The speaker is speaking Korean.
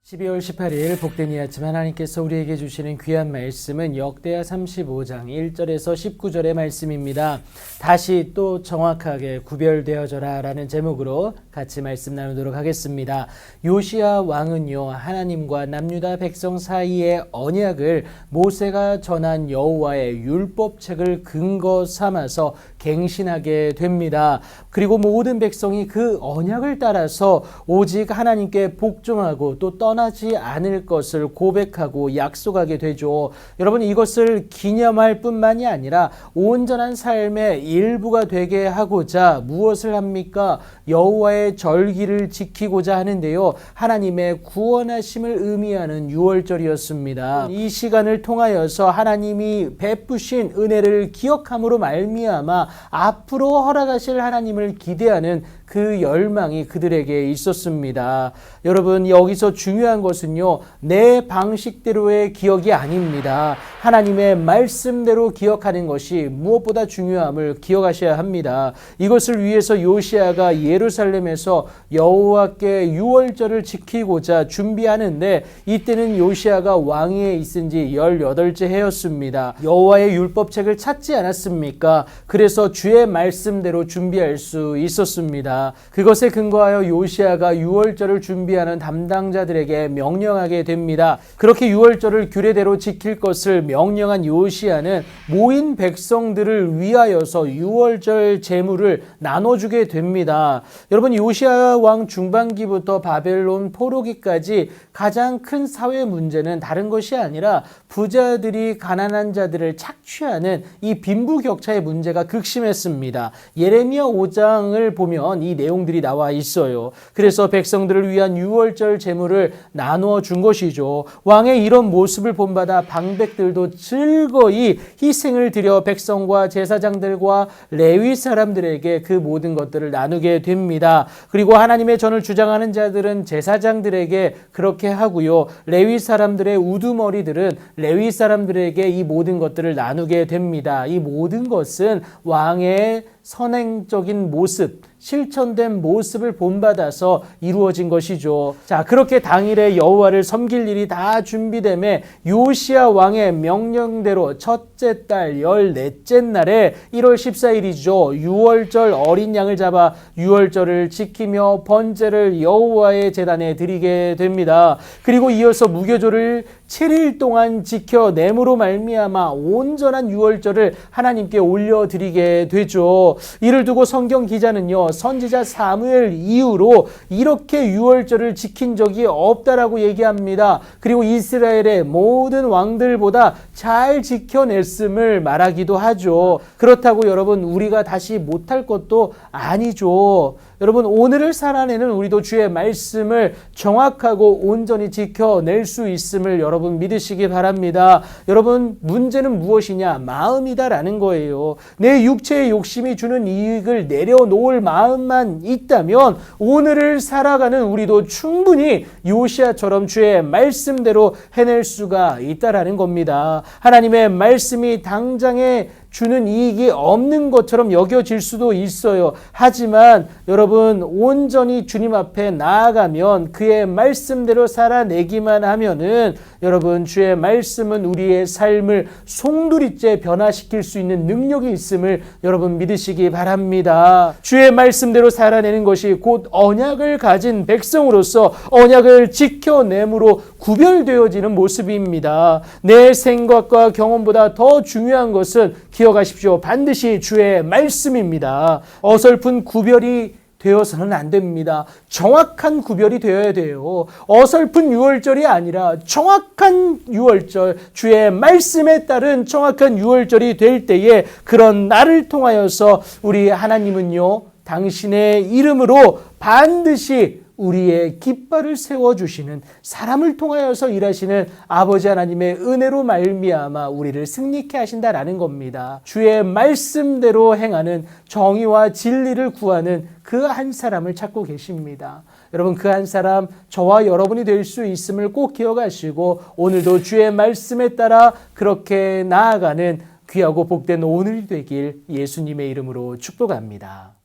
12월 18일 복된 이 아침 하나님께서 우리에게 주시는 귀한 말씀은 역대하 35장 1절에서 19절의 말씀입니다. 다시 또 정확하게 구별되어져라 라는 제목으로 같이 말씀 나누도록 하겠습니다. 요시야 왕은요, 하나님과 남유다 백성 사이의 언약을 모세가 전한 여호와의 율법책을 근거 삼아서 갱신하게 됩니다. 그리고 모든 백성이 그 언약을 따라서 오직 하나님께 복종하고 또 떠나지 않을 것을 고백하고 약속하게 되죠. 여러분, 이것을 기념할 뿐만이 아니라 온전한 삶의 일부가 되게 하고자 무엇을 합니까? 여호와의 절기를 지키고자 하는데요. 하나님의 구원하심을 의미하는 유월절이었습니다. 이 시간을 통하여서 하나님이 베푸신 은혜를 기억함으로 말미암아 앞으로 허락하실 하나님을 기대하는 그 열망이 그들에게 있었습니다. 여러분, 여기서 중요한 것은요, 내 방식대로의 기억이 아닙니다. 하나님의 말씀대로 기억하는 것이 무엇보다 중요함을 기억하셔야 합니다. 이것을 위해서 요시야가 예루살렘에서 여호와께 유월절을 지키고자 준비하는데, 이때는 요시야가 왕위에 있은 지 18째 해였습니다. 여호와의 율법책을 찾지 않았습니까? 그래서 주의 말씀대로 준비할 수 있었습니다. 그것에 근거하여 요시야가 유월절을 준비하는 담당자들에게 명령하게 됩니다. 그렇게 유월절을 규례대로 지킬 것을 명령한 요시야는 모인 백성들을 위하여서 유월절 제물을 나눠주게 됩니다. 여러분, 요시야 왕 중반기부터 바벨론 포로기까지 가장 큰 사회 문제는 다른 것이 아니라 부자들이 가난한 자들을 착취하는 이 빈부격차의 문제가 극심했습니다. 예레미야 5장을 보면 이 내용들이 나와 있어요. 그래서 백성들을 위한 유월절 제물을 나누어 준 것이죠. 왕의 이런 모습을 본받아 방백들도 즐거이 희생을 드려 백성과 제사장들과 레위 사람들에게 그 모든 것들을 나누게 됩니다. 그리고 하나님의 전을 주장하는 자들은 제사장들에게 그렇게 하고요. 레위 사람들의 우두머리들은 레위 사람들에게 이 모든 것들을 나누게 됩니다. 이 모든 것은 왕의 선행적인 모습, 실천된 모습을 본받아서 이루어진 것이죠. 자, 그렇게 당일에 여호와를 섬길 일이 다 준비되매 요시야 왕의 명령대로 첫째 달 14째 날에 1월 14일이죠. 유월절 어린 양을 잡아 유월절을 지키며 번제를 여호와의 제단에 드리게 됩니다. 그리고 이어서 무교조를 7일 동안 지켜냄으로 말미암아 온전한 유월절을 하나님께 올려드리게 되죠. 이를 두고 성경 기자는요, 선지자 사무엘 이후로 이렇게 유월절을 지킨 적이 없다라고 얘기합니다. 그리고 이스라엘의 모든 왕들보다 잘 지켜냈음을 말하기도 하죠. 그렇다고 여러분, 우리가 다시 못할 것도 아니죠. 여러분, 오늘을 살아내는 우리도 주의 말씀을 정확하고 온전히 지켜낼 수 있음을 여러분 믿으시기 바랍니다. 여러분, 문제는 무엇이냐? 마음이다라는 거예요. 내 육체의 욕심이 주는 이익을 내려놓을 마음만 있다면 오늘을 살아가는 우리도 충분히 요시야처럼 주의 말씀대로 해낼 수가 있다라는 겁니다. 하나님의 말씀이 당장에 주는 이익이 없는 것처럼 여겨질 수도 있어요. 하지만 여러분, 온전히 주님 앞에 나아가면 그의 말씀대로 살아내기만 하면은 여러분, 주의 말씀은 우리의 삶을 송두리째 변화시킬 수 있는 능력이 있음을 여러분 믿으시기 바랍니다. 주의 말씀대로 살아내는 것이 곧 언약을 가진 백성으로서 언약을 지켜냄으로 구별되어지는 모습입니다. 내 생각과 경험보다 더 중요한 것은 기억하십시오. 반드시 주의 말씀입니다. 어설픈 구별이 되어서는 안 됩니다. 정확한 구별이 되어야 돼요. 어설픈 유월절이 아니라 정확한 유월절, 주의 말씀에 따른 정확한 유월절이 될 때에 그런 나를 통하여서 우리 하나님은요, 당신의 이름으로 반드시 우리의 깃발을 세워주시는, 사람을 통하여서 일하시는 아버지 하나님의 은혜로 말미암아 우리를 승리케 하신다라는 겁니다. 주의 말씀대로 행하는, 정의와 진리를 구하는 그 한 사람을 찾고 계십니다. 여러분, 그 한 사람 저와 여러분이 될 수 있음을 꼭 기억하시고 오늘도 주의 말씀에 따라 그렇게 나아가는 귀하고 복된 오늘이 되길 예수님의 이름으로 축복합니다.